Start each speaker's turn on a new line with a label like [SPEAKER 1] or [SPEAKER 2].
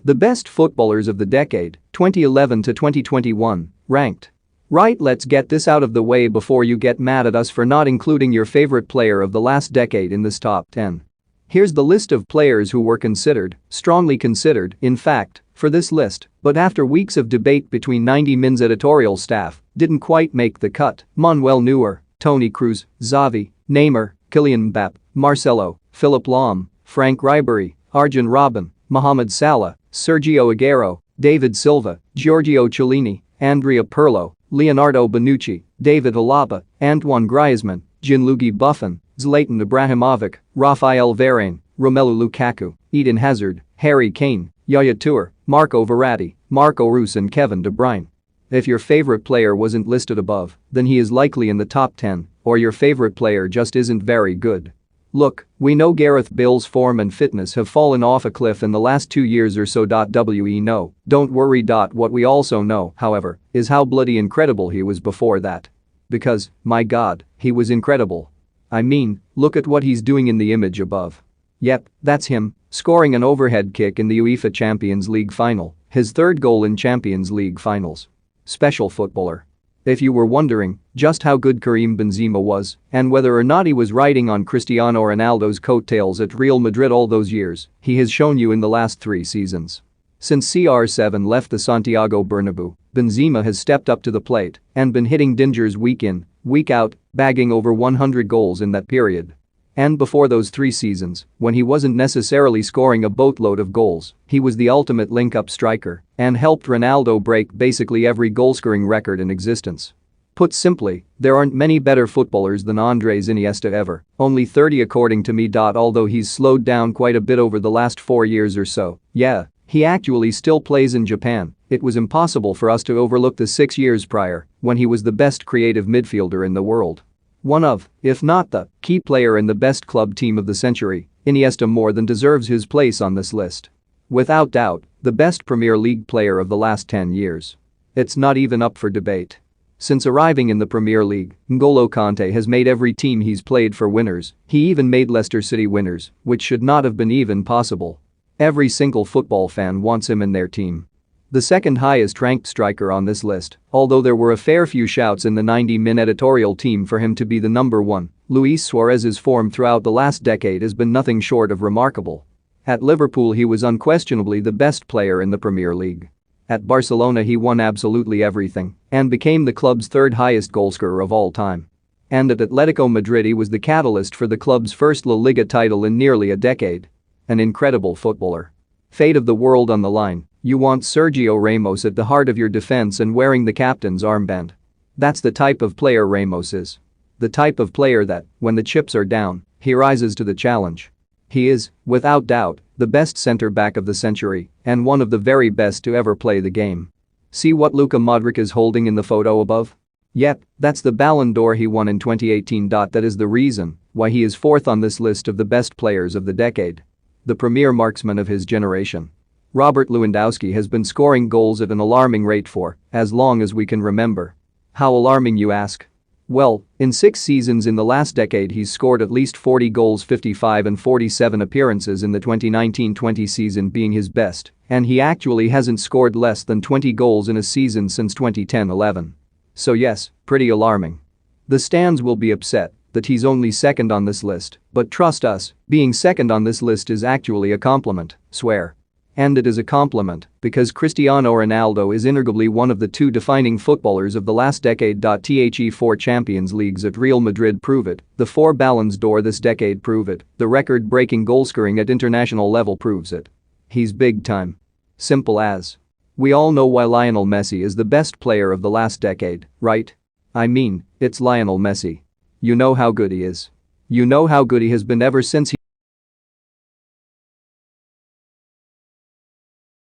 [SPEAKER 1] The best footballers of the decade, 2011 to 2021, ranked. Right, let's get this out of the way before you get mad at us for not including your favorite player of the last decade in this top 10. Here's the list of players who were considered, strongly considered, in fact, for this list, but after weeks of debate between 90 Min's editorial staff, didn't quite make the cut. Manuel Neuer, Toni Kroos, Xavi, Neymar, Kylian Mbappé, Marcelo, Philipp Lahm, Frank Ribery, Arjen Robben, Mohamed Salah, Sergio Aguero, David Silva, Giorgio Chiellini, Andrea Pirlo, Leonardo Bonucci, David Alaba, Antoine Griezmann, Gianluigi Buffon, Zlatan Ibrahimovic, Raphael Varane, Romelu Lukaku, Eden Hazard, Harry Kane, Yaya Toure, Marco Verratti, Marco Reus and Kevin De Bruyne. If your favorite player wasn't listed above, then he is likely in the top 10, or your favorite player just isn't very good. Look, we know Gareth Bale's form and fitness have fallen off a cliff in the last 2 years or so. Don't worry. What we also know, however, is how bloody incredible he was before that. Because, my god, he was incredible. I mean, look at what he's doing in the image above. Yep, that's him, scoring an overhead kick in the UEFA Champions League final, his third goal in Champions League finals. Special footballer. If you were wondering just how good Karim Benzema was and whether or not he was riding on Cristiano Ronaldo's coattails at Real Madrid all those years, he has shown you in the last 3 seasons. Since CR7 left the Santiago Bernabeu, Benzema has stepped up to the plate and been hitting dingers week in, week out, bagging over 100 goals in that period. And before those 3 seasons, when he wasn't necessarily scoring a boatload of goals, he was the ultimate link-up striker and helped Ronaldo break basically every goal-scoring record in existence. Put simply, there aren't many better footballers than Andres Iniesta ever, only 30 according to me. Although he's slowed down quite a bit over the last 4 years or so, yeah, he actually still plays in Japan. It was impossible for us to overlook the 6 years prior, when he was the best creative midfielder in the world. One of, if not the, key player in the best club team of the century, Iniesta more than deserves his place on this list. Without doubt, the best Premier League player of the last 10 years. It's not even up for debate. Since arriving in the Premier League, N'Golo Kanté has made every team he's played for winners. He even made Leicester City winners, which should not have been even possible. Every single football fan wants him in their team. The second highest ranked striker on this list, although there were a fair few shouts in the 90 Min editorial team for him to be the number 1, Luis Suarez's form throughout the last decade has been nothing short of remarkable. At Liverpool he was unquestionably the best player in the Premier League. At Barcelona he won absolutely everything and became the club's 3rd highest goalscorer of all time. And at Atletico Madrid he was the catalyst for the club's first La Liga title in nearly a decade. An incredible footballer. Fate of the world on the line. You want Sergio Ramos at the heart of your defense and wearing the captain's armband. That's the type of player Ramos is. The type of player that, when the chips are down, he rises to the challenge. He is, without doubt, the best centre-back of the century and one of the very best to ever play the game. See what Luka Modric is holding in the photo above? Yep, that's the Ballon d'Or he won in 2018. That is the reason why he is 4th on this list of the best players of the decade. The premier marksman of his generation. Robert Lewandowski has been scoring goals at an alarming rate for as long as we can remember. How alarming, you ask? Well, in 6 seasons in the last decade he's scored at least 40 goals, 55 and 47 appearances in the 2019-20 season being his best, and he actually hasn't scored less than 20 goals in a season since 2010-11. So yes, pretty alarming. The stands will be upset that he's only 2nd on this list, but trust us, being 2nd on this list is actually a compliment, swear. And it is a compliment because Cristiano Ronaldo is inarguably one of the 2 defining footballers of the last decade. The 4 Champions Leagues at Real Madrid prove it, the 4 Ballons d'Or this decade prove it, the record-breaking goalscoring at international level proves it. He's big time. Simple as. We all know why Lionel Messi is the best player of the last decade, right? I mean, it's Lionel Messi. You know how good he is. You know how good he has been ever since he